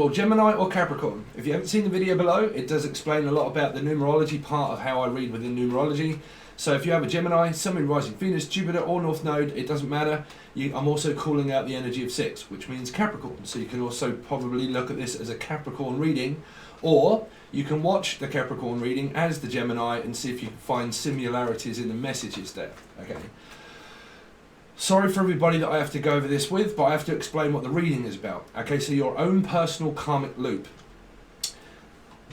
well, Gemini or Capricorn? If you haven't seen the video below, it does explain a lot about the numerology part of how I read within numerology. So if you have a Gemini, Sun, Moon, Rising, Venus, Jupiter or North Node, it doesn't matter. I'm also calling out the energy of 6, which means Capricorn. So you can also probably look at this as a Capricorn reading, or you can watch the Capricorn reading as the Gemini and see if you can find similarities in the messages there. Okay. Sorry for everybody that I have to go over this with, but I have to explain what the reading is about. Okay, so your own personal karmic loop.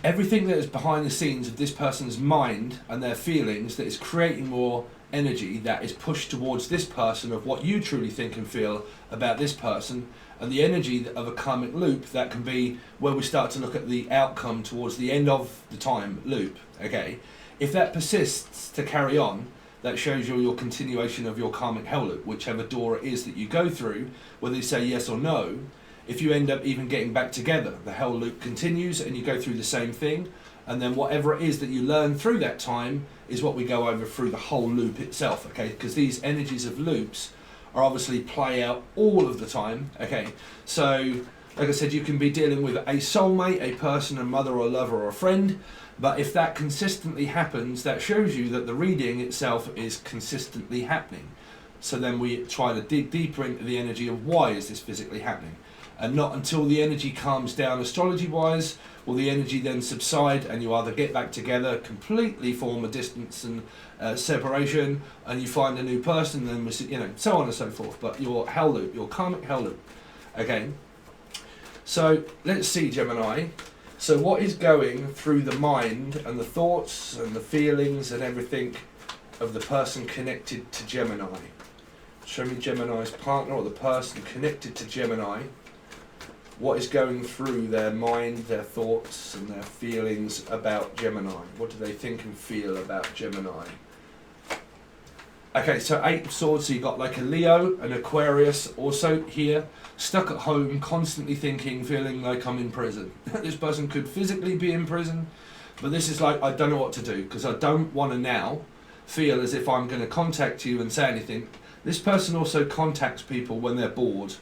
Everything that is behind the scenes of this person's mind and their feelings that is creating more energy that is pushed towards this person of what you truly think and feel about this person, and the energy of a karmic loop that can be where we start to look at the outcome towards the end of the time loop. Okay, if that persists to carry on, that shows you your continuation of your karmic hell loop, whichever door it is that you go through, whether you say yes or no. If you end up even getting back together, the hell loop continues and you go through the same thing, and then whatever it is that you learn through that time is what we go over through the whole loop itself, okay? Because these energies of loops are obviously play out all of the time, okay? So, like I said, you can be dealing with a soulmate, a person, a mother or a lover or a friend, but if that consistently happens, that shows you that the reading itself is consistently happening. So then we try to dig deeper into the energy of why is this physically happening. And not until the energy calms down astrology-wise will the energy then subside and you either get back together, completely form a distance and separation, and you find a new person, then so on and so forth. But your hell loop, your karmic hell loop. Okay. So let's see, Gemini. So what is going through the mind and the thoughts and the feelings and everything of the person connected to Gemini? Show me Gemini's partner or the person connected to Gemini. What is going through their mind, their thoughts and their feelings about Gemini? What do they think and feel about Gemini? Okay, so 8 of Swords, so you've got like a Leo, an Aquarius also here, stuck at home, constantly thinking, feeling like I'm in prison. This person could physically be in prison, but this is like, I don't know what to do, because I don't want to now feel as if I'm going to contact you and say anything. This person also contacts people when they're bored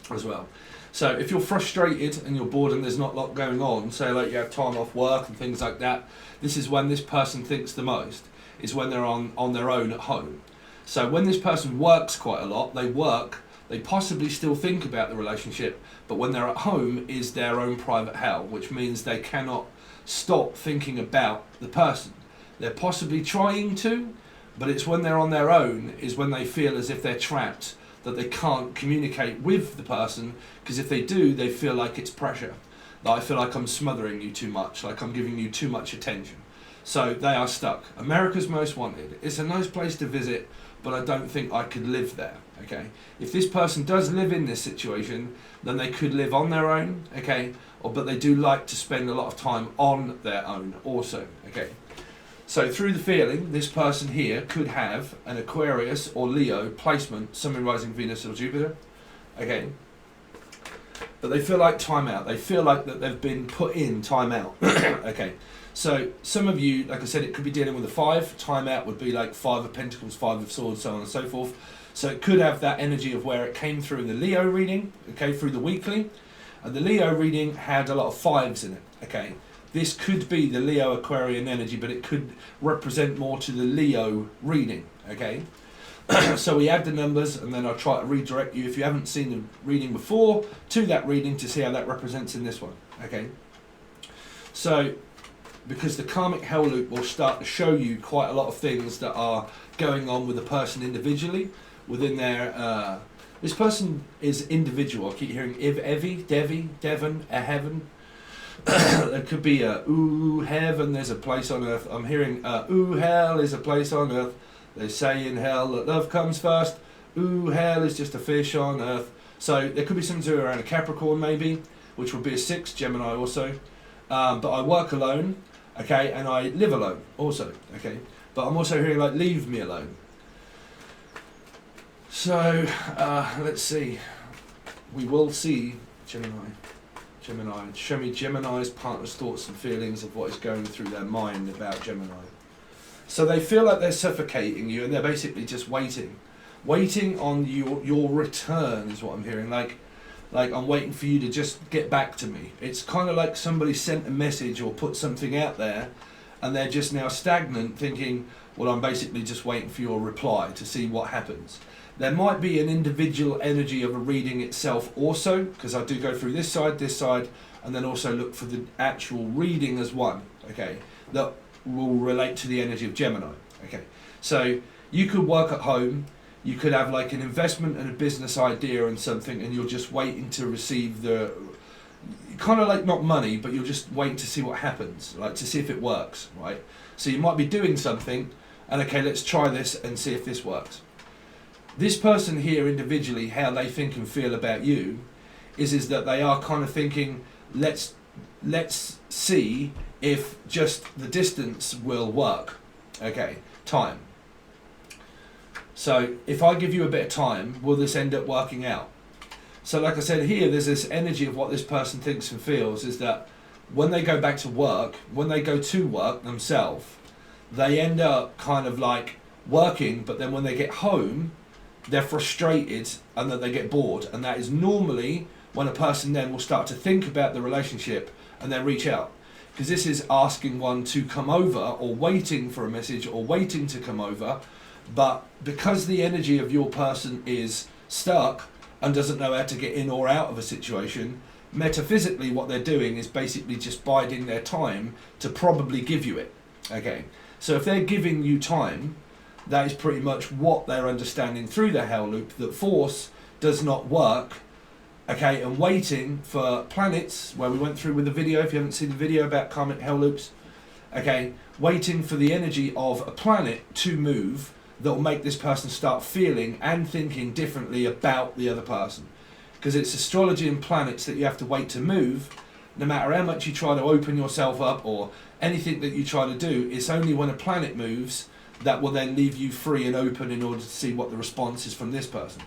as well. So if you're frustrated and you're bored and there's not a lot going on, say like you have time off work and things like that, this is when this person thinks the most, is when they're on their own at home. So when this person works quite a lot, they possibly still think about the relationship, but when they're at home is their own private hell, which means they cannot stop thinking about the person. They're possibly trying to, but it's when they're on their own is when they feel as if they're trapped, that they can't communicate with the person, because if they do, they feel like it's pressure. Like, I feel like I'm smothering you too much, like I'm giving you too much attention. So they are stuck. America's Most Wanted. It's a nice place to visit, but I don't think I could live there, okay? If this person does live in this situation, then they could live on their own, okay? But they do like to spend a lot of time on their own also, okay? So through the feeling, this person here could have an Aquarius or Leo placement, Sun, Moon, Rising, Venus or Jupiter, okay? But they feel like time out. They feel like that they've been put in time out, okay? So some of you, like I said, it could be dealing with a 5. Time out would be like 5 of Pentacles, 5 of Swords, so on and so forth. So it could have that energy of where it came through in the Leo reading, okay, through the weekly. And the Leo reading had a lot of 5s in it, okay? This could be the Leo Aquarian energy, but it could represent more to the Leo reading, okay? So we add the numbers and then I'll try to redirect you, if you haven't seen the reading before, to that reading to see how that represents in this one, okay? So, because the karmic hell loop will start to show you quite a lot of things that are going on with the person individually, within their, this person is individual. I keep hearing Evie, Devi, Devon, a heaven. There could be a ooh heaven, there's a place on earth. I'm hearing ooh hell is a place on earth. They say in hell that love comes first. Ooh hell is just a fish on earth. So there could be something to do around a Capricorn maybe, which would be a 6, Gemini also. But I work alone, okay, and I live alone also, okay. But I'm also hearing like leave me alone. So let's see. We will see Gemini. Show me Gemini's partner's thoughts and feelings of what is going through their mind about Gemini. So they feel like they're suffocating you and they're basically just waiting on your return is what I'm hearing. Like like I'm waiting for you to just get back to me. It's kind of like somebody sent a message or put something out there, and they're just now stagnant, thinking, well, I'm basically just waiting for your reply to see what happens. There might be an individual energy of a reading itself also, because I do go through this side, and then also look for the actual reading as one, okay, that will relate to the energy of Gemini, okay. So you could work at home, you could have like an investment and a business idea and something, and you're just waiting to receive the, kind of like not money, but you're just waiting to see what happens, like to see if it works, right? So you might be doing something, and okay, let's try this and see if this works. This person here individually, how they think and feel about you, is that they are kind of thinking, let's see if just the distance will work. Okay, time. So if I give you a bit of time, will this end up working out? So like I said here, there's this energy of what this person thinks and feels, is that when they go back to work, when they go to work themselves, they end up kind of like working, but then when they get home, they're frustrated and that they get bored, and that is normally when a person then will start to think about the relationship and then reach out, because this is asking one to come over, or waiting for a message, or waiting to come over. But because the energy of your person is stuck and doesn't know how to get in or out of a situation, metaphysically what they're doing is basically just biding their time to probably give you it, okay. So if they're giving you time, that is pretty much what they're understanding through the hell loop, that force does not work, okay, and waiting for planets, where we went through with the video, if you haven't seen the video about karmic hell loops, okay, waiting for the energy of a planet to move that will make this person start feeling and thinking differently about the other person. Because it's astrology and planets that you have to wait to move. No matter how much you try to open yourself up or anything that you try to do, it's only when a planet moves that will then leave you free and open in order to see what the response is from this person.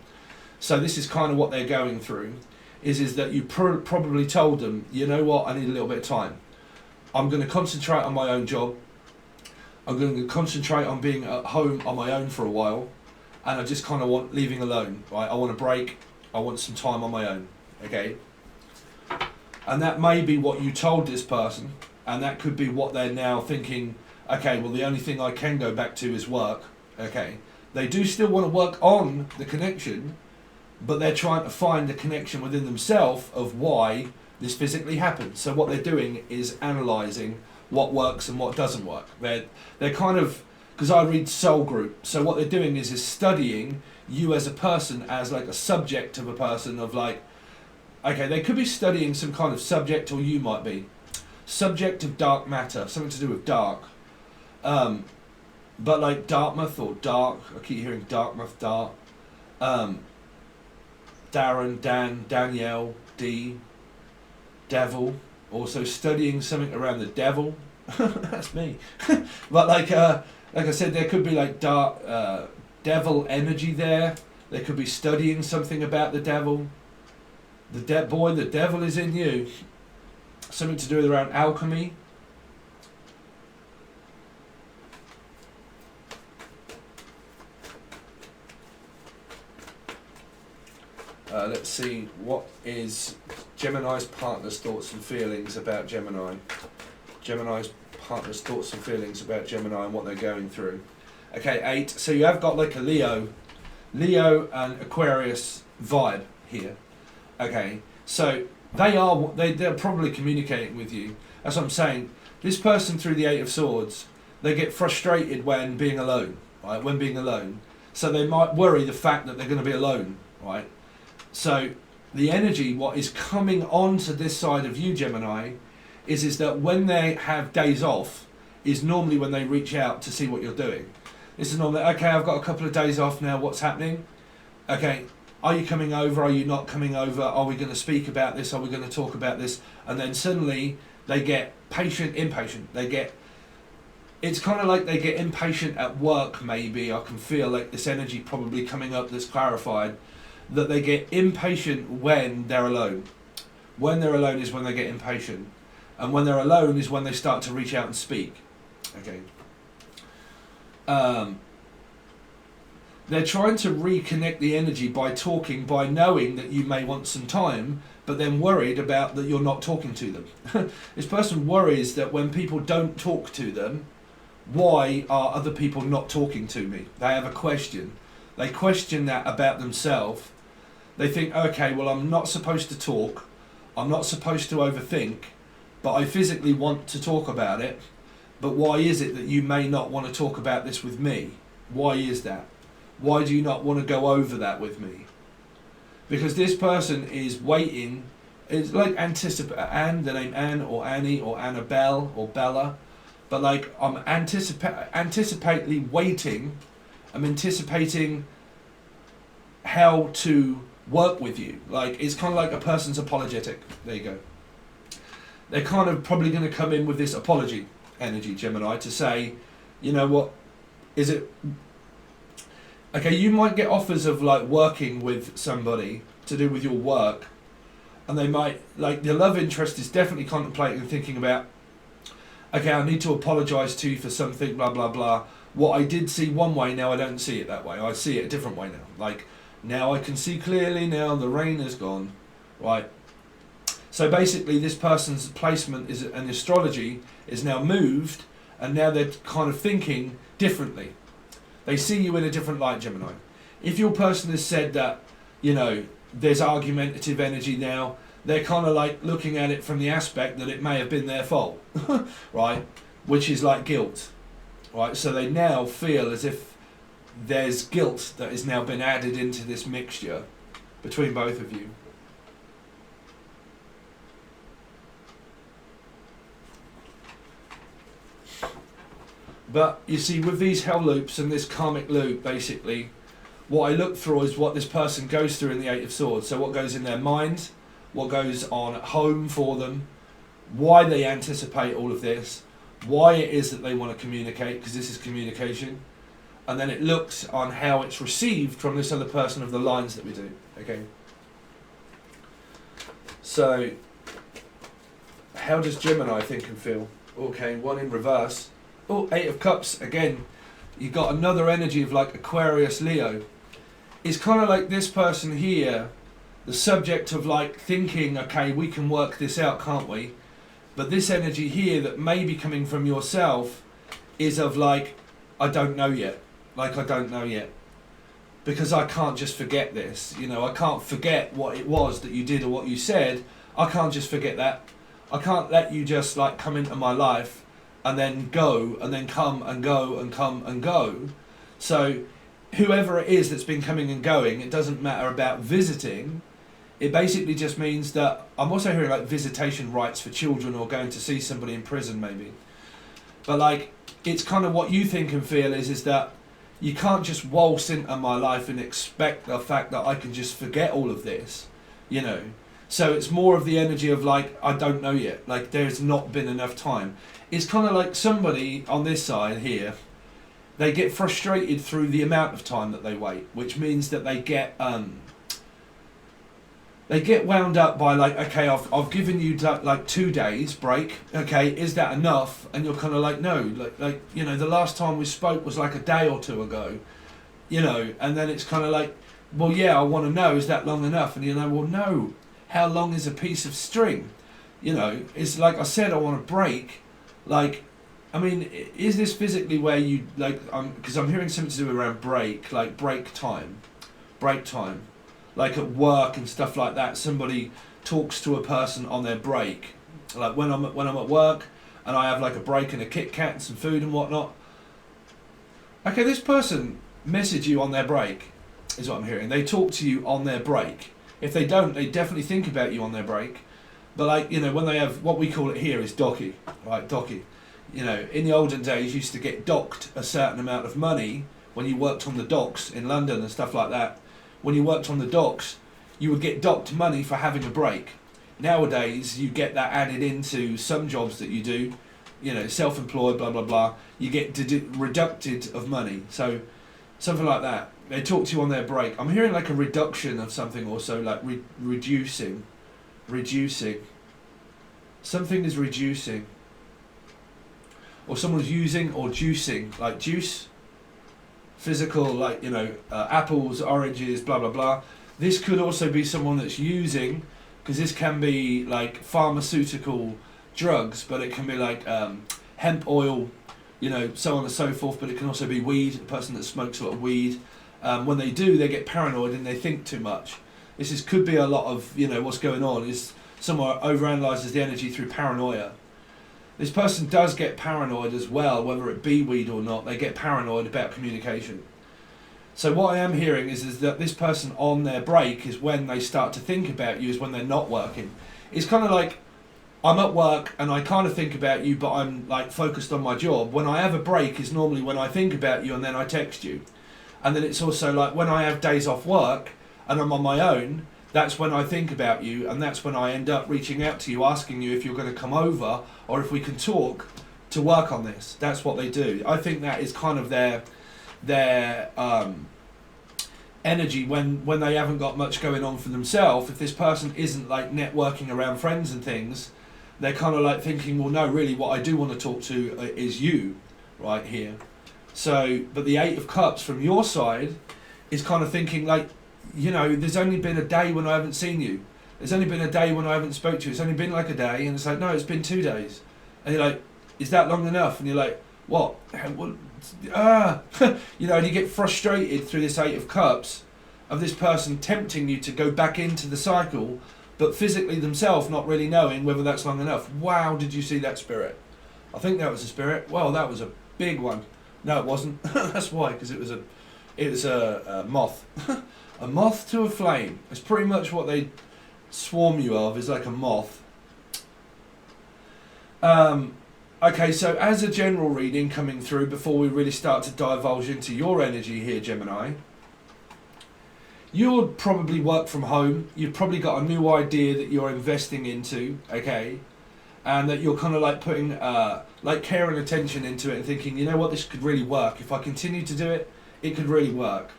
So this is kind of what they're going through, is that you probably told them, you know what, I need a little bit of time. I'm going to concentrate on my own job. I'm going to concentrate on being at home on my own for a while, and I just kind of want leaving alone, right? I want a break. I want some time on my own, okay? And that may be what you told this person, and that could be what they're now thinking, okay, well, the only thing I can go back to is work, okay? They do still want to work on the connection, but they're trying to find the connection within themselves of why this physically happens. So what they're doing is analysing what works and what doesn't work. They're kind of, because I read soul group, so what they're doing is studying you as a person, as like a subject of a person, of like, okay, they could be studying some kind of subject, or you might be subject of dark matter, something to do with dark. But like Dartmouth or dark, I keep hearing Dartmouth, dark. Darren, Dan, Danielle, D, devil, also studying something around the devil. That's me. But like I said, there could be like dark devil energy there. They could be studying something about the devil. The devil is in you. Something to do with around alchemy. Let's see, what is Gemini's partner's thoughts and feelings about Gemini? Gemini's partner's thoughts and feelings about Gemini and what they're going through. Okay, 8. So you have got like a Leo and Aquarius vibe here. Okay, so they're probably communicating with you. That's what I'm saying. This person through the 8 of Swords, they get frustrated when being alone, right? When being alone. So they might worry the fact that they're going to be alone, right? So the energy, what is coming onto this side of you, Gemini, is that when they have days off, is normally when they reach out to see what you're doing. This is normally, okay, I've got a couple of days off now, what's happening? Okay, are you coming over? Are you not coming over? Are we going to speak about this? Are we going to talk about this? And then suddenly they get impatient. It's kind of like they get impatient at work, maybe. I can feel like this energy probably coming up that's clarified, that they get impatient when they're alone. When they're alone is when they get impatient. And when they're alone is when they start to reach out and speak. Okay. they're trying to reconnect the energy by talking, by knowing that you may want some time, but then worried about that you're not talking to them. This person worries that when people don't talk to them, why are other people not talking to me? They have a question. They question that about themselves. They think, okay, well, I'm not supposed to talk. I'm not supposed to overthink, but I physically want to talk about it. But why is it that you may not want to talk about this with me? Why is that? Why do you not want to go over that with me? Because this person is waiting. It's like the name Anne or Annie or Annabelle or Bella. But like I'm anticipately waiting. I'm anticipating how to work with you. Like it's kind of like a person's apologetic. There you go. They're kind of probably going to come in with this apology energy, Gemini, to say, you know what, is it okay? You might get offers of like working with somebody to do with your work, and they might like the love interest is definitely contemplating and thinking about, okay, I need to apologise to you for something, blah blah blah. What I did see one way, now I don't see it that way. I see it a different way now. Like now I can see clearly. Now the rain has gone, right? So basically, this person's placement is an astrology is now moved, and now they're kind of thinking differently. They see you in a different light, Gemini. If your person has said that, you know, there's argumentative energy now, they're kind of like looking at it from the aspect that it may have been their fault, right? Which is like guilt, right? So they now feel as if there's guilt that has now been added into this mixture between both of you. But you see, with these hell loops and this karmic loop, basically, what I look through is what this person goes through in the Eight of Swords. So what goes in their mind, what goes on at home for them, why they anticipate all of this, why it is that they want to communicate, because this is communication. And then it looks on how it's received from this other person of the lines that we do. Okay. So, how does Gemini think and feel? Okay, one in reverse. Oh, Eight of Cups, again, you got another energy of like Aquarius, Leo. It's kind of like this person here, the subject of like thinking, okay, we can work this out, can't we? But this energy here that may be coming from yourself is of like, I don't know yet. Like, I don't know yet. Because I can't just forget this. You know, I can't forget what it was that you did or what you said. I can't just forget that. I can't let you just like come into my life and then go, and then come and go and come and go. So whoever it is that's been coming and going, it doesn't matter about visiting. It basically just means that, I'm also hearing like visitation rights for children or going to see somebody in prison maybe. But like, it's kind of what you think and feel is that you can't just waltz into my life and expect the fact that I can just forget all of this, you know. So it's more of the energy of like, I don't know yet, like there's not been enough time. It's kind of like somebody on this side here, they get frustrated through the amount of time that they wait, which means that they get wound up by like, okay, I've given you like 2 days break, okay, is that enough? And you're kind of like, no, like you know, the last time we spoke was like a day or two ago, you know, and then it's kind of like, well, yeah, I want to know, is that long enough? And you know, well, no, how long is a piece of string? You know, it's like I said, I want a break. Like, I mean, is this physically where you, like, because I'm hearing something to do around break, like break time. Like at work and stuff like that, somebody talks to a person on their break. Like when I'm at work and I have like a break and a Kit Kat and some food and whatnot. Okay, this person message you on their break, is what I'm hearing. They talk to you on their break. If they don't, they definitely think about you on their break. But like, you know, when they have, what we call it here is docky, right, docky. You know, in the olden days, you used to get docked a certain amount of money when you worked on the docks in London and stuff like that. When you worked on the docks, you would get docked money for having a break. Nowadays, you get that added into some jobs that you do, you know, self-employed, blah, blah, blah. You get reducted of money. So, something like that. They talk to you on their break. I'm hearing like a reduction of something also, like reducing. Something is reducing. Or someone's using or juicing, like juice. physical, like, you know, apples, oranges, blah, blah, blah. This could also be someone that's using, because this can be like pharmaceutical drugs, but it can be like hemp oil, you know, so on and so forth, but it can also be weed, a person that smokes a lot of weed. When they do, they get paranoid and they think too much. Could be a lot of, you know, what's going on is someone overanalyzes the energy through paranoia. This person does get paranoid as well, whether it be weed or not. They get paranoid about communication. So what I am hearing is that this person on their break is when they start to think about you, is when they're not working. It's kind of like, I'm at work and I kind of think about you, but I'm like focused on my job. When I have a break is normally when I think about you and then I text you. And then it's also like when I have days off work and I'm on my own, that's when I think about you, and that's when I end up reaching out to you, asking you if you're going to come over or if we can talk to work on this. That's what they do. I think that is kind of their energy when they haven't got much going on for themselves. If this person isn't like networking around friends and things, they're kind of like thinking, well, no, really what I do want to talk to is you right here. So, but the Eight of Cups from your side is kind of thinking like, you know, there's only been a day when I haven't seen you. There's only been a day when I haven't spoke to you. It's only been like a day. And it's like, no, it's been 2 days. And you're like, is that long enough? And you're like, what? You know, and you get frustrated through this Eight of Cups of this person tempting you to go back into the cycle, but physically themselves not really knowing whether that's long enough. Wow, did you see that, Spirit? I think that was a Spirit. Well, that was a big one. No, it wasn't. That's why, because it was a moth. A moth to a flame. It's pretty much what they swarm you of, is like a moth. Okay, so as a general reading coming through, before we really start to divulge into your energy here, Gemini, you'll probably work from home. You've probably got a new idea that you're investing into, okay? And that you're kind of like putting like care and attention into it and thinking, you know what, this could really work. If I continue to do it, it could really work.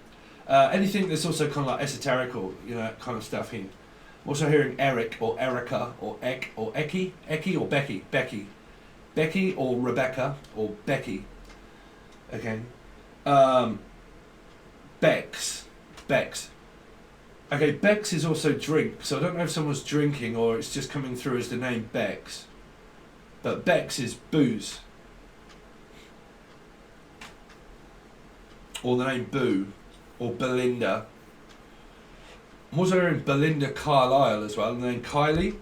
Anything that's also kind of like esoterical, you know, kind of stuff here. I'm also hearing Eric or Erica or Ek or Eki or Becky or Rebecca or Becky. Okay. Bex. Okay, Bex is also drink, so I don't know if someone's drinking or it's just coming through as the name Bex. But Bex is booze. Or the name Boo. Or Belinda. I'm also hearing Belinda Carlisle as well, and then Kylie,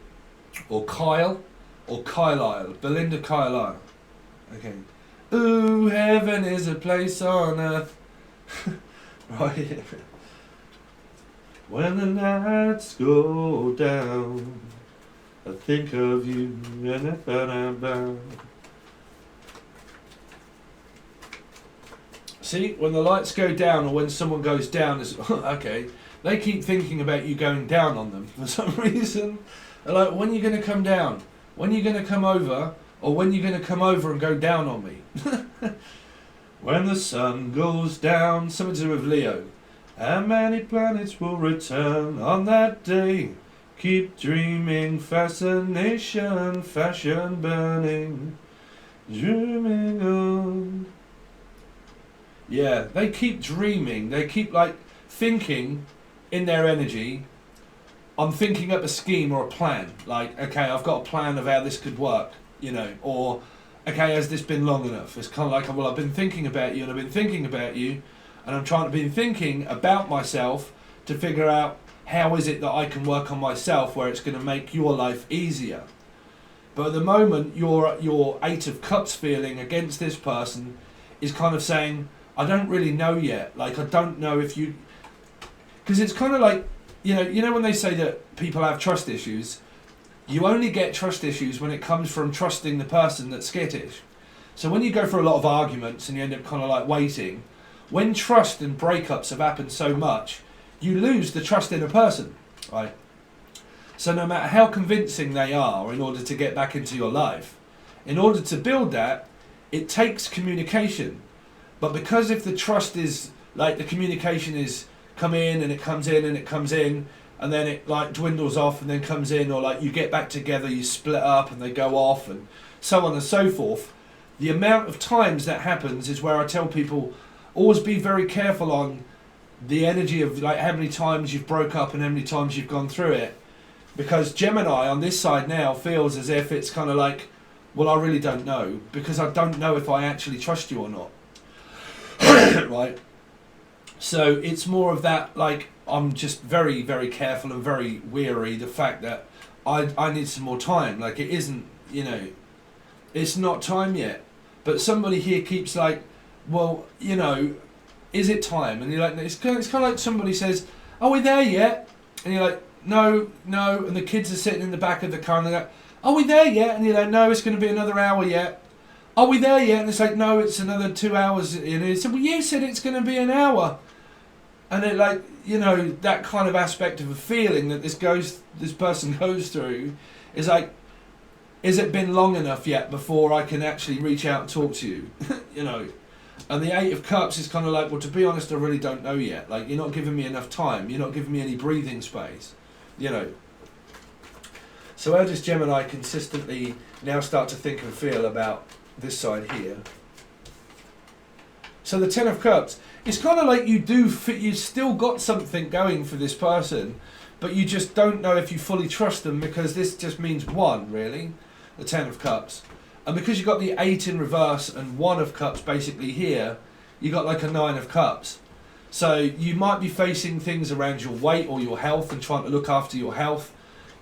or Kyle, or Carlisle. Belinda Carlisle. Okay. Ooh, heaven is a place on earth. Right. When the nights go down, I think of you and I thought about. See, when the lights go down or when someone goes down, it's okay. They keep thinking about you going down on them for some reason. They're like, when are you going to come down? When are you going to come over? Or when are you going to come over and go down on me? When the sun goes down, something to do with Leo. How many planets will return on that day? Keep dreaming, fascination, fashion burning, dreaming on. Yeah, they keep dreaming. They keep like thinking in their energy. I'm thinking up a scheme or a plan. Like, okay, I've got a plan of how this could work, you know, or okay, has this been long enough? It's kind of like, well, I've been thinking about you and I've been thinking about you and I'm trying to be thinking about myself to figure out how is it that I can work on myself where it's going to make your life easier. But at the moment, your Eight of Cups feeling against this person is kind of saying, I don't really know yet. Like, I don't know if you... Because it's kind of like, you know when they say that people have trust issues, you only get trust issues when it comes from trusting the person that's skittish. So when you go for a lot of arguments and you end up kind of like waiting, when trust and breakups have happened so much, you lose the trust in a person, right? So no matter how convincing they are in order to get back into your life, in order to build that, it takes communication. But because if the trust is, like the communication is come in and it comes in and it comes in, and then it like dwindles off and then comes in, or like you get back together, you split up and they go off and so on and so forth, the amount of times that happens is where I tell people always be very careful on the energy of like how many times you've broke up and how many times you've gone through it, because Gemini on this side now feels as if it's kind of like, well, I really don't know, because I don't know if I actually trust you or not. Right? So it's more of that, like, I'm just very, very careful and very weary the fact that I need some more time. Like, it isn't, you know, it's not time yet. But somebody here keeps like, well, you know, is it time? And you're like, it's kind of like somebody says, are we there yet? And you're like, no. And the kids are sitting in the back of the car and they're like, are we there yet? And you're like, no, it's going to be another hour yet. Are we there yet? And it's like, no, it's another 2 hours. And he said, well, you said it's going to be an hour. And it, like, you know, that kind of aspect of a feeling that this person goes through is like, is it been long enough yet before I can actually reach out and talk to you? You know. And the Eight of Cups is kind of like, well, to be honest, I really don't know yet. Like, you're not giving me enough time. You're not giving me any breathing space. You know. So how does Gemini consistently now start to think and feel about this side here? So the Ten of Cups, it's kind of like you've still got something going for this person, but you just don't know if you fully trust them, because this just means one, really, the Ten of Cups. And because you've got the 8 in reverse and 1 of Cups basically here, you got like a 9 of Cups. So you might be facing things around your weight or your health and trying to look after your health.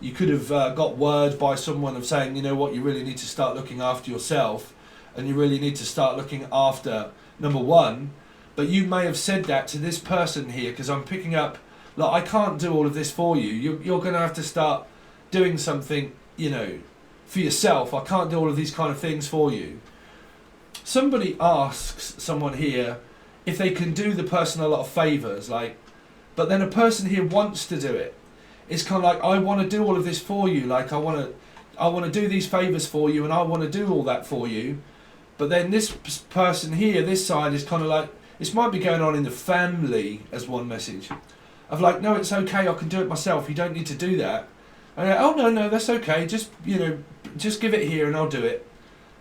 You could have got word by someone of saying, you know what, you really need to start looking after yourself, and you really need to start looking after number one. But you may have said that to this person here, because I'm picking up, like, I can't do all of this for you. You're going to have to start doing something, you know, for yourself. I can't do all of these kind of things for you. Somebody asks someone here if they can do the person a lot of favours, like, but then a person here wants to do it. It's kind of like, I want to do all of this for you, like I want to do these favours for you, and I want to do all that for you. But then this person here, this side, is kind of like, this might be going on in the family as one message of like, no, it's okay, I can do it myself, you don't need to do that. And you're like, oh no, that's okay, just, you know, just give it here and I'll do it.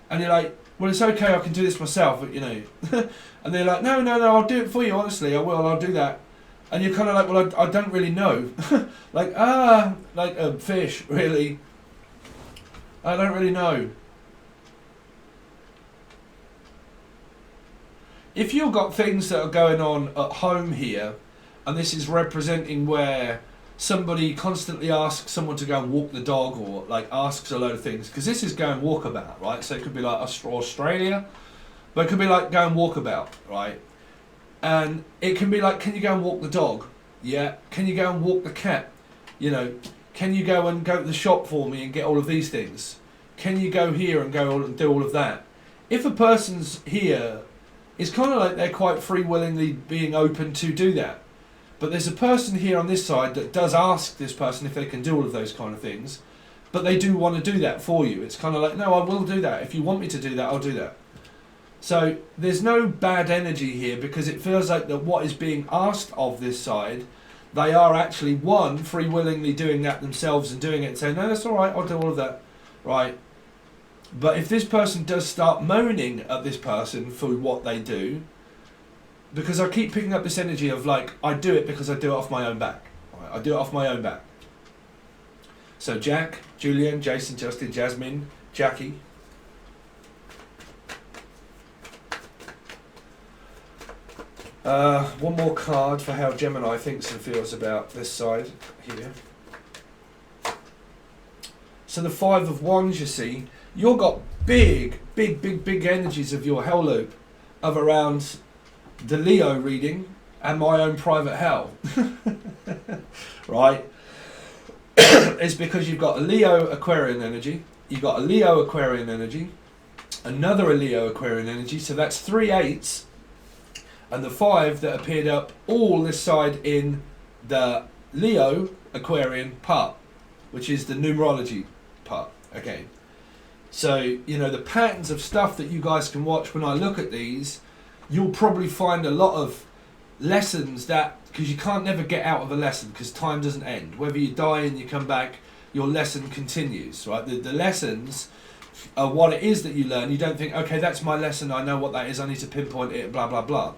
And you're like, well, it's okay, I can do this myself, you know. And they're like, no, I'll do it for you, honestly, I'll do that. And you're kind of like, well, I don't really know. like a fish, really. I don't really know. If you've got things that are going on at home here, and this is representing where somebody constantly asks someone to go and walk the dog, or like asks a load of things, because this is go and walkabout, right? So it could be like Australia, but it could be like go and walkabout, right? And it can be like, can you go and walk the dog? Yeah. Can you go and walk the cat? You know, can you go and go to the shop for me and get all of these things? Can you go here and go and do all of that? If a person's here, it's kind of like they're quite free willingly being open to do that. But there's a person here on this side that does ask this person if they can do all of those kind of things, but they do want to do that for you. It's kind of like, no, I will do that. If you want me to do that, I'll do that. So there's no bad energy here, because it feels like that what is being asked of this side, they are actually, one, free willingly doing that themselves and doing it and saying, no, that's all right, I'll do all of that, right? But if this person does start moaning at this person for what they do, because I keep picking up this energy of like, I do it because I do it off my own back. Right? I do it off my own back. So Jack, Julian, Jason, Justin, Jasmine, Jackie. One more card for how Gemini thinks and feels about this side here. So the Five of Wands, you see, you've got big energies of your hell loop of around the Leo reading and my own private hell. Right? It's because you've got a Leo Aquarian energy, you've got a Leo Aquarian energy, another Leo Aquarian energy, so that's 3 8s, and the 5 that appeared up all this side in the Leo Aquarian part, which is the numerology part. Okay. So, you know, the patterns of stuff that you guys can watch when I look at these, you'll probably find a lot of lessons that, because you can't never get out of a lesson, because time doesn't end. Whether you die and you come back, your lesson continues, right? The lessons are what it is that you learn. You don't think, okay, that's my lesson, I know what that is, I need to pinpoint it, blah, blah, blah.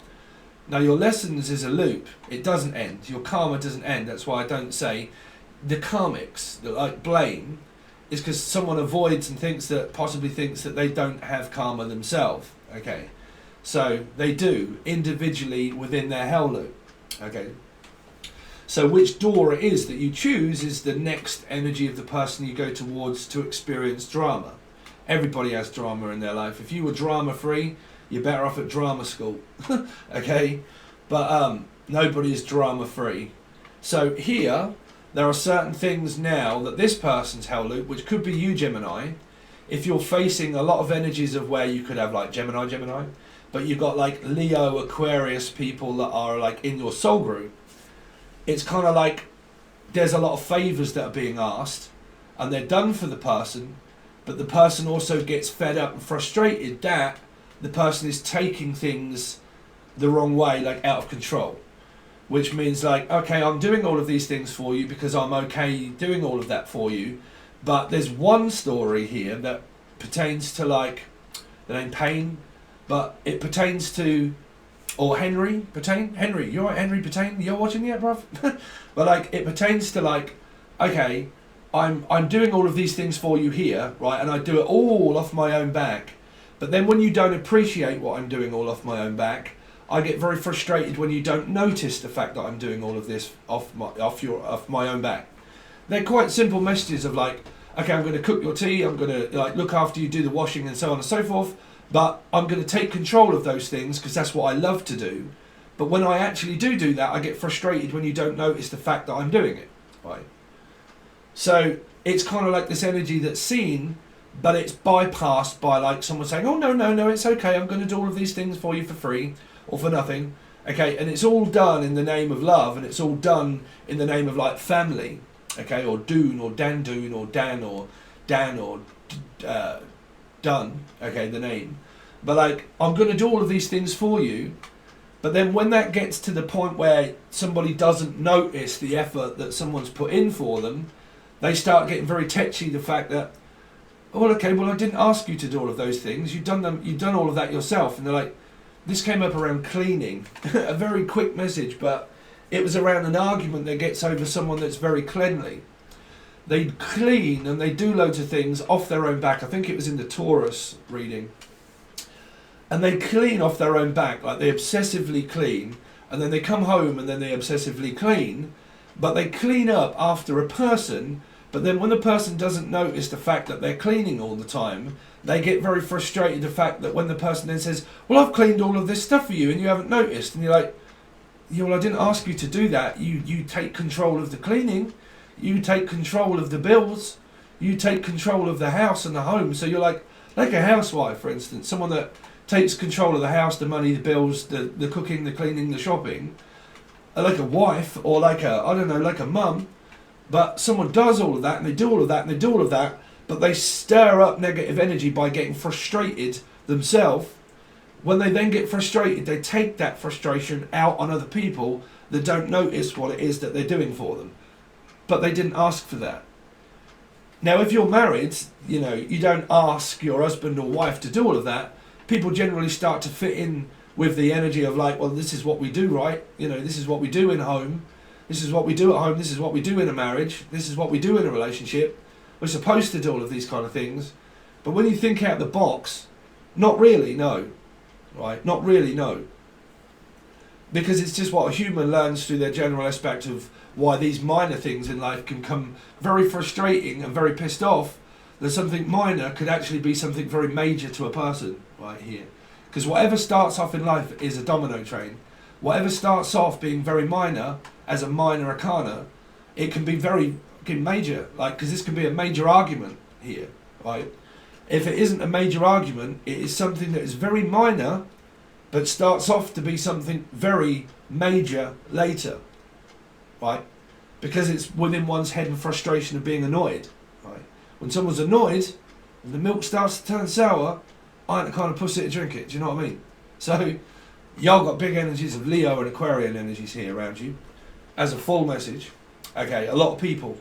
Now your lessons is a loop. It doesn't end. Your karma doesn't end. That's why I don't say the karmics, that like blame, is because someone avoids and possibly thinks that they don't have karma themselves. Okay, so they do individually within their hell loop. Okay, so which door it is that you choose is the next energy of the person you go towards to experience drama. Everybody has drama in their life. If you were drama free, you're better off at drama school. Okay, but nobody is drama free. So here there are certain things now that this person's hell loop, which could be you, Gemini, if you're facing a lot of energies of where you could have like Gemini, but you've got like Leo, Aquarius people that are like in your soul group, it's kind of like there's a lot of favors that are being asked and they're done for the person, but the person also gets fed up and frustrated that the person is taking things the wrong way, like out of control. Which means like, okay, I'm doing all of these things for you because I'm okay doing all of that for you. But there's one story here that pertains to like, the name Payne, but it pertains to, or Henry Pertain? Henry, you're right, Henry Pertain? You're watching yet, bruv? But like, it pertains to like, okay, I'm doing all of these things for you here, right? And I do it all off my own back. But then when you don't appreciate what I'm doing all off my own back, I get very frustrated when you don't notice the fact that I'm doing all of this off my own back. They're quite simple messages of like, okay, I'm going to cook your tea, I'm going to like look after you, do the washing and so on and so forth, but I'm going to take control of those things because that's what I love to do. But when I actually do that, I get frustrated when you don't notice the fact that I'm doing it, right? So it's kind of like this energy that's seen, but it's bypassed by like someone saying, oh no, it's okay, I'm going to do all of these things for you for free or for nothing. Okay, and it's all done in the name of love, and it's all done in the name of like family. Okay, or Doon or Dan Doon or Dan or Dun. Okay, the name. But like, I'm going to do all of these things for you. But then when that gets to the point where somebody doesn't notice the effort that someone's put in for them, they start getting very tetchy. The fact that, oh, okay, well, I didn't ask you to do all of those things. You've done all of that yourself. And they're like, this came up around cleaning. A very quick message, but it was around an argument that gets over someone that's very cleanly. They clean and they do loads of things off their own back. I think it was in the Taurus reading. And they clean off their own back, like they obsessively clean. And then they come home and then they obsessively clean. But they clean up after a person. But then when the person doesn't notice the fact that they're cleaning all the time, they get very frustrated the fact that when the person then says, well, I've cleaned all of this stuff for you and you haven't noticed. And you're like, yeah, well, I didn't ask you to do that. You take control of the cleaning. You take control of the bills. You take control of the house and the home. So you're like a housewife, for instance, someone that takes control of the house, the money, the bills, the cooking, the cleaning, the shopping. Like a wife or like a mum. But someone does all of that and they do all of that and they do all of that, but they stir up negative energy by getting frustrated themselves. When they then get frustrated, they take that frustration out on other people that don't notice what it is that they're doing for them. But they didn't ask for that. Now, if you're married, you know, you don't ask your husband or wife to do all of that. People generally start to fit in with the energy of like, well, this is what we do, right? You know, this is what we do in home. This is what we do at home. This is what we do in a marriage. This is what we do in a relationship. We're supposed to do all of these kind of things. But when you think out the box, not really, no. Right? Not really, no. Because it's just what a human learns through their general aspect of why these minor things in life can come very frustrating and very pissed off, that something minor could actually be something very major to a person, right here. Because whatever starts off in life is a domino train. Whatever starts off being very minor, as a minor arcana, it can be very major, like, because this can be a major argument here, right? If it isn't a major argument, it is something that is very minor, but starts off to be something very major later, right? Because it's within one's head and frustration of being annoyed, right? When someone's annoyed, and the milk starts to turn sour, I ain't the kind of pussy to drink it, do you know what I mean? So, y'all got big energies of Leo and Aquarian energies here around you. As a full message, okay, a lot of people.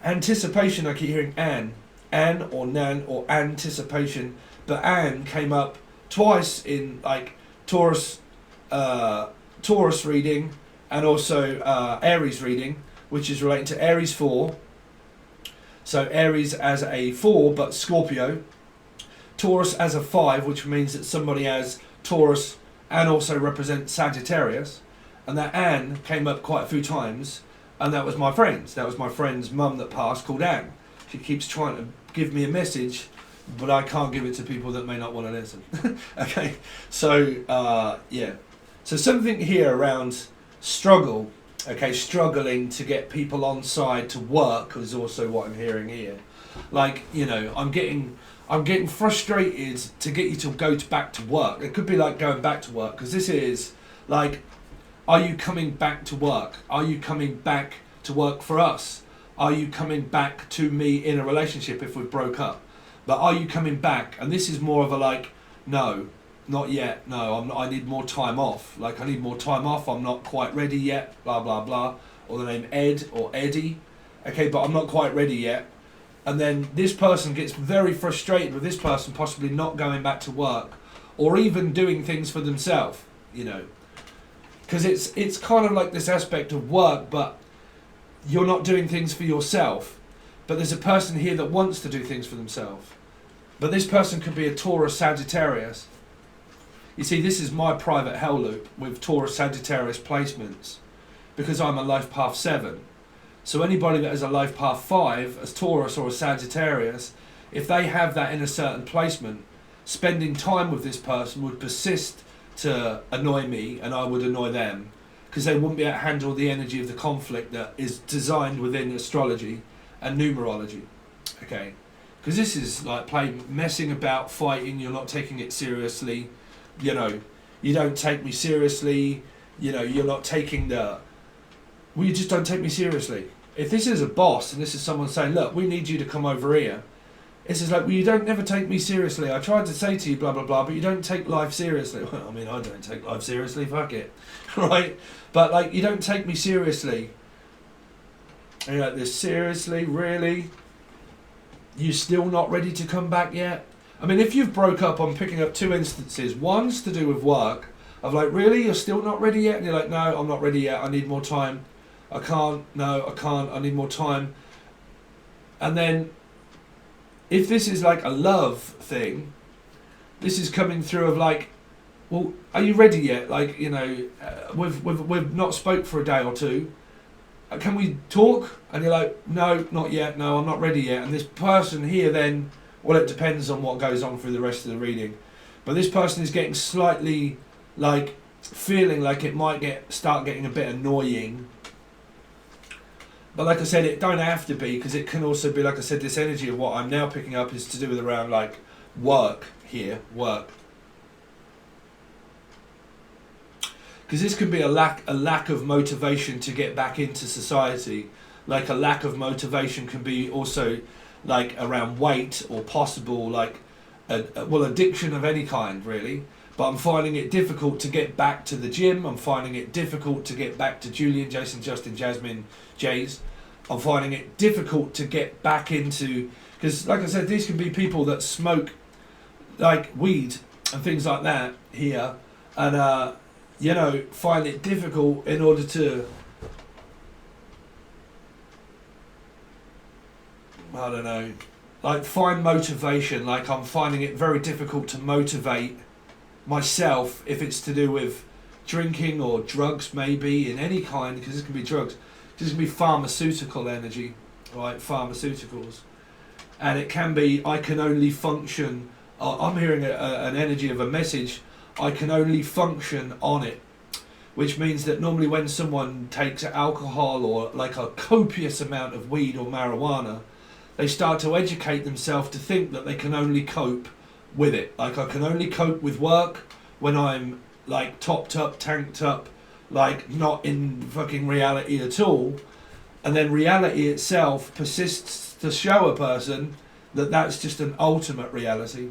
Anticipation, I keep hearing Anne or Nan or anticipation, but Anne came up twice in like Taurus, Taurus reading, and also Aries reading, which is relating to Aries 4. So Aries as a 4, but Scorpio. Taurus as a 5, which means that somebody has Taurus and also represents Sagittarius. And that Anne came up quite a few times, and that was my friend's. That was my friend's mum that passed, called Anne. She keeps trying to give me a message, but I can't give it to people that may not want to listen. Okay, so yeah. So something here around struggle, okay, struggling to get people on side to work is also what I'm hearing here. Like, you know, I'm getting frustrated to get you to go back to work. It could be like going back to work, because this is like, are you coming back to work? Are you coming back to work for us? Are you coming back to me in a relationship if we broke up? But are you coming back? And this is more of a like, no, not yet. No, I need more time off. Like, I need more time off. I'm not quite ready yet. Blah, blah, blah. Or the name Ed or Eddie. Okay, but I'm not quite ready yet. And then this person gets very frustrated with this person possibly not going back to work, or even doing things for themselves, you know. Because it's kind of like this aspect of work, but you're not doing things for yourself. But there's a person here that wants to do things for themselves. But this person could be a Taurus Sagittarius. You see, this is my private hell loop with Taurus Sagittarius placements, because I'm a life path 7. So anybody that has a life path 5, as Taurus or a Sagittarius, if they have that in a certain placement, spending time with this person would persist to annoy me, and I would annoy them, because they wouldn't be able to handle the energy of the conflict that is designed within astrology and numerology. Okay, because this is like messing about, fighting, you're not taking it seriously, you know, you don't take me seriously, you know, you're not taking well, you just don't take me seriously. If this is a boss and this is someone saying, look, we need you to come over here, it's just like, well, you don't never take me seriously. I tried to say to you blah blah blah, but you don't take life seriously. Well, I mean, I don't take life seriously, fuck it. Right? But like, you don't take me seriously. And you're like, this seriously, really? You still not ready to come back yet? I mean, if you've broke up, I'm picking up 2 instances. One's to do with work, of like, really, you're still not ready yet? And you're like, no, I'm not ready yet, I need more time. I can't, no, I can't, I need more time. And then, if this is like a love thing, this is coming through of like, well, are you ready yet? Like, you know, we've not spoke for a day or two. Can we talk? And you're like, no, not yet. No, I'm not ready yet. And this person here then, well, it depends on what goes on through the rest of the reading. But this person is getting slightly, like, feeling like it might start getting a bit annoying. But like I said, it don't have to be, because it can also be, like I said, this energy of what I'm now picking up is to do with around like work here, work. Because this can be a lack of motivation to get back into society. Like a lack of motivation can be also like around weight, or possible like well, addiction of any kind really. But I'm finding it difficult to get back to the gym. I'm finding it difficult to get back to Julian, Jason, Justin, Jasmine, Jays. I'm finding it difficult to get back into, because like I said, these can be people that smoke like weed and things like that here, and you know, find it difficult in order to, I don't know, like find motivation. Like I'm finding it very difficult to motivate myself if it's to do with drinking or drugs, maybe in any kind, because this can be drugs. This can be pharmaceutical energy, right? Pharmaceuticals, and it can be, I can only function. I'm hearing an energy of a message. I can only function on it, which means that normally when someone takes alcohol or like a copious amount of weed or marijuana, they start to educate themselves to think that they can only cope with it. Like, I can only cope with work when I'm like topped up, tanked up, like not in fucking reality at all. And then reality itself persists to show a person that that's just an ultimate reality.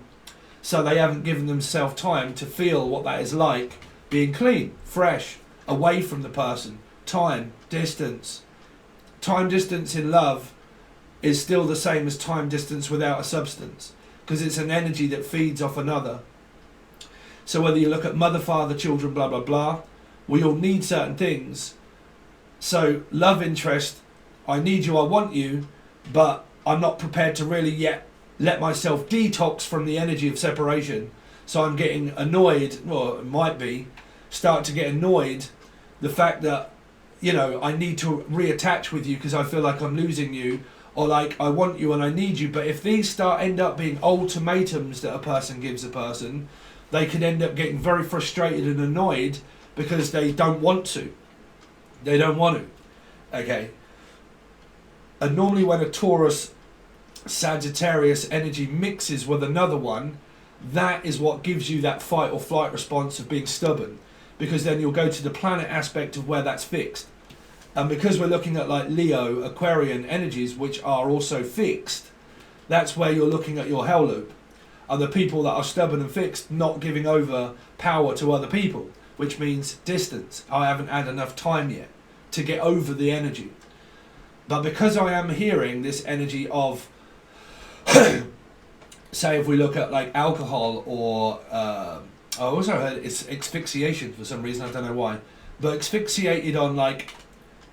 So they haven't given themselves time to feel what that is like, being clean, fresh, away from the person. Time, distance. Time distance in love is still the same as time distance without a substance, because it's an energy that feeds off another. So whether you look at mother, father, children, blah, blah, blah, we all need certain things. So love interest, I need you, I want you, but I'm not prepared to really yet let myself detox from the energy of separation. So I'm getting annoyed, well, it might be, start to get annoyed the fact that, you know, I need to reattach with you because I feel like I'm losing you, or like I want you and I need you. But if these end up being ultimatums that a person gives a person, they can end up getting very frustrated and annoyed because they don't want to. They don't want to. Okay. And normally when a Taurus Sagittarius energy mixes with another one, that is what gives you that fight or flight response of being stubborn, because then you'll go to the planet aspect of where that's fixed. And because we're looking at like Leo, Aquarian energies, which are also fixed, that's where you're looking at your hell loop. Are the people that are stubborn and fixed not giving over power to other people, which means distance. I haven't had enough time yet to get over the energy. But because I am hearing this energy of, say if we look at like alcohol or, I also heard it's asphyxiation for some reason, I don't know why, but asphyxiated on like,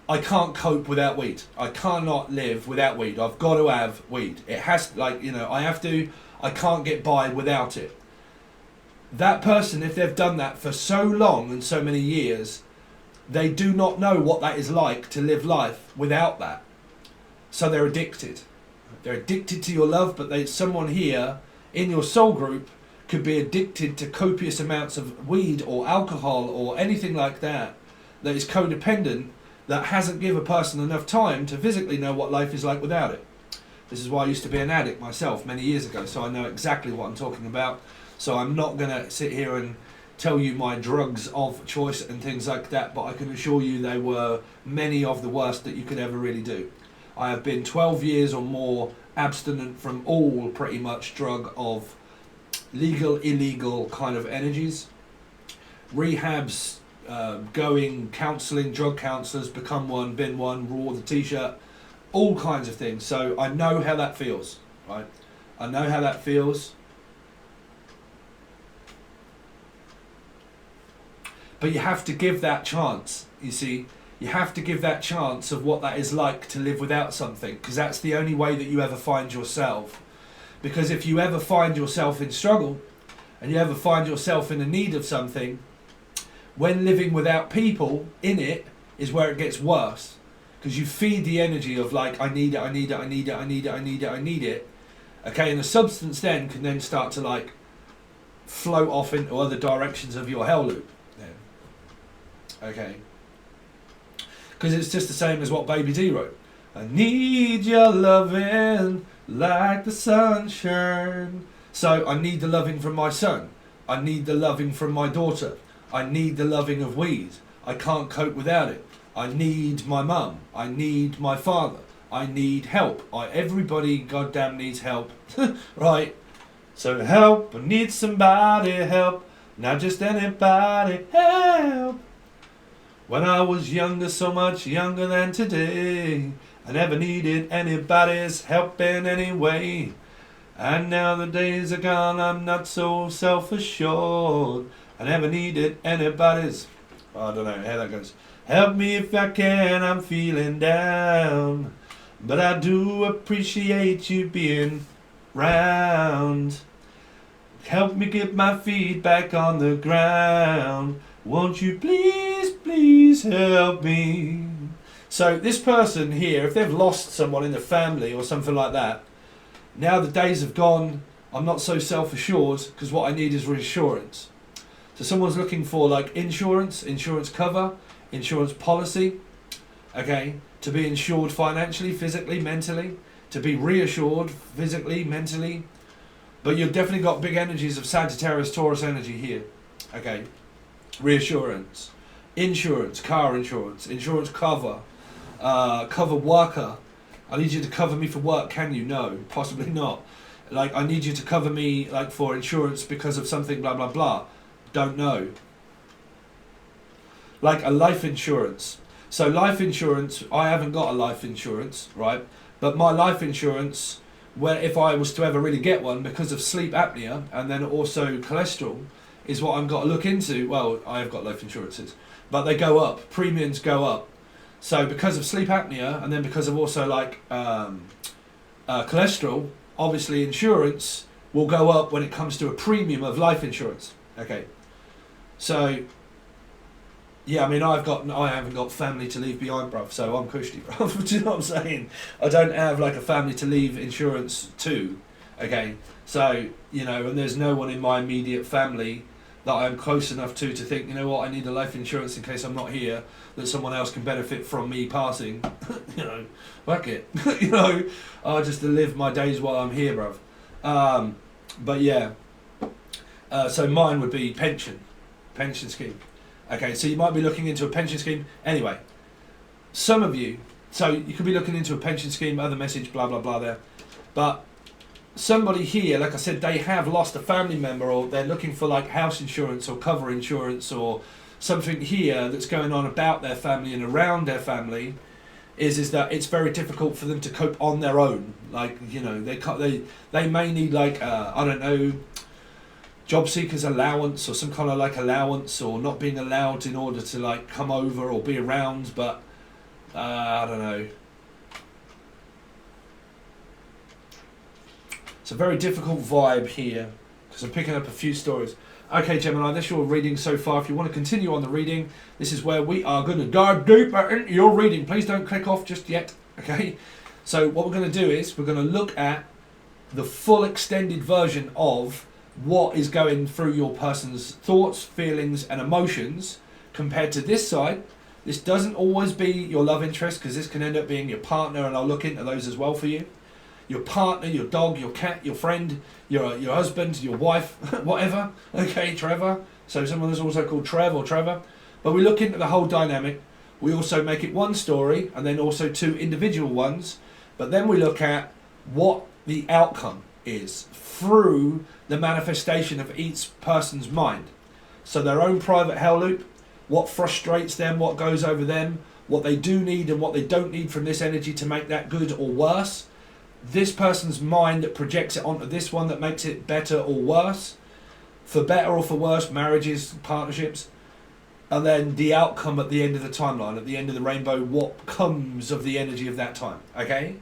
I can't cope without weed. I cannot live without weed. I've got to have weed. It has, like, you know, I have to, I can't get by without it. That person, if they've done that for so long and so many years, they do not know what that is like to live life without that. So they're addicted. They're addicted to your love, but someone here in your soul group could be addicted to copious amounts of weed or alcohol or anything like that, that is codependent, that hasn't given a person enough time to physically know what life is like without it. This is why I used to be an addict myself many years ago, so I know exactly what I'm talking about. So I'm not going to sit here and tell you my drugs of choice and things like that, but I can assure you they were many of the worst that you could ever really do. I have been 12 years or more abstinent from all pretty much drug of legal, illegal kind of energies. Rehabs, going, counselling, drug counsellors, become one, been one, wore the t-shirt, all kinds of things. So I know how that feels, right? I know how that feels. But you have to give that chance, you see. You have to give that chance of what that is like to live without something, because that's the only way that you ever find yourself. Because if you ever find yourself in struggle, and you ever find yourself in the need of something, when living without people in it is where it gets worse. Because you feed the energy of like, I need it, I need it, I need it, I need it, I need it, I need it. Okay, and the substance then can then start to like float off into other directions of your hell loop. Yeah. Okay. Because it's just the same as what Baby D wrote. I need your loving like the sunshine. So I need the loving from my son. I need the loving from my daughter. I need the loving of weed. I can't cope without it. I need my mum. I need my father. I need help. Everybody goddamn needs help. Right? So help. I need somebody help. Not just anybody help. When I was younger, so much younger than today, I never needed anybody's help in any way. And now the days are gone, I'm not so self-assured. I never needed anybody's, I don't know how that goes. Help me if I can, I'm feeling down. But I do appreciate you being round. Help me get my feet back on the ground. Won't you please, please help me? So this person here, if they've lost someone in the family or something like that, now the days have gone, I'm not so self-assured because what I need is reassurance. So someone's looking for like insurance cover, insurance policy, okay, to be insured financially, physically, mentally, to be reassured physically, mentally. But you've definitely got big energies of Sagittarius, Taurus energy here, okay. Reassurance, insurance, car insurance, insurance cover, cover worker. I need you to cover me for work. Can you? No, possibly not. Like, I need you to cover me like for insurance because of something, blah, blah, blah. Don't know. Like a life insurance. So life insurance, I haven't got a life insurance, right? But my life insurance, where if I was to ever really get one because of sleep apnea and then also cholesterol, is what I've got to look into. Well, I have got life insurances, but they go up. Premiums go up. So because of sleep apnea, and then because of also like cholesterol, obviously insurance will go up when it comes to a premium of life insurance. Okay, so yeah, I mean I haven't got family to leave behind, bruv. So I'm cushy, bruv. Do you know what I'm saying? I don't have like a family to leave insurance to. Okay, so you know, and there's no one in my immediate family that I'm close enough to think, you know what, I need a life insurance in case I'm not here, that someone else can benefit from me passing. You know, fuck it. You know, I just to live my days while I'm here, bruv. But yeah, so mine would be pension scheme. Okay, so you might be looking into a pension scheme. Anyway, some of you, so you could be looking into a pension scheme, other message, blah, blah, blah there. But somebody here, like I said, they have lost a family member, or they're looking for like house insurance or cover insurance or something here that's going on about their family and around their family, is that it's very difficult for them to cope on their own. Like, you know, they may need like, I don't know, job seekers allowance or some kind of like allowance, or not being allowed in order to like come over or be around, but I don't know. It's a very difficult vibe here because I'm picking up a few stories. Okay, Gemini, that's your reading so far. If you want to continue on the reading, this is where we are going to dive deeper into your reading. Please don't click off just yet, okay? So what we're going to do is we're going to look at the full extended version of what is going through your person's thoughts, feelings and emotions compared to this side. This doesn't always be your love interest, because this can end up being your partner, and I'll look into those as well for you. Your partner, your dog, your cat, your friend, your husband, your wife, whatever. Okay, Trevor. So someone is also called Trev or Trevor. But we look into the whole dynamic. We also make it one story and then also two individual ones. But then we look at what the outcome is through the manifestation of each person's mind. So their own private hell loop, what frustrates them, what goes over them, what they do need and what they don't need from this energy to make that good or worse. This person's mind that projects it onto this one that makes it better or worse, for better or for worse, marriages, partnerships, and then the outcome at the end of the timeline, at the end of the rainbow, what comes of the energy of that time, okay?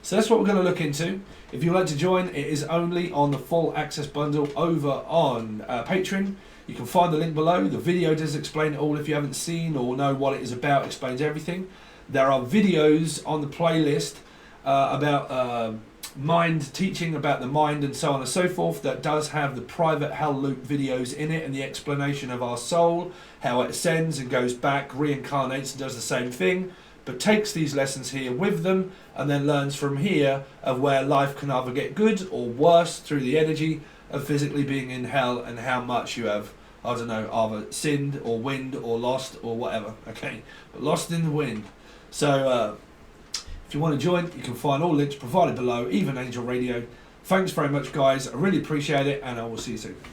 So that's what we're going to look into. If you'd like to join, it is only on the full access bundle over on Patron. You can find the link below. The video does explain it all. If you haven't seen or know what it is about, explains everything. There are videos on the playlist about mind, teaching about the mind and so on and so forth, that does have the private hell loop videos in it, and the explanation of our soul, how it ascends and goes back, reincarnates and does the same thing, but takes these lessons here with them and then learns from here of where life can either get good or worse through the energy of physically being in hell, and how much you have, I don't know, either sinned or wind or lost or whatever, okay, but lost in the wind. So if you want to join, you can find all links provided below, even Angel Radio. Thanks very much, guys. I really appreciate it, and I will see you soon.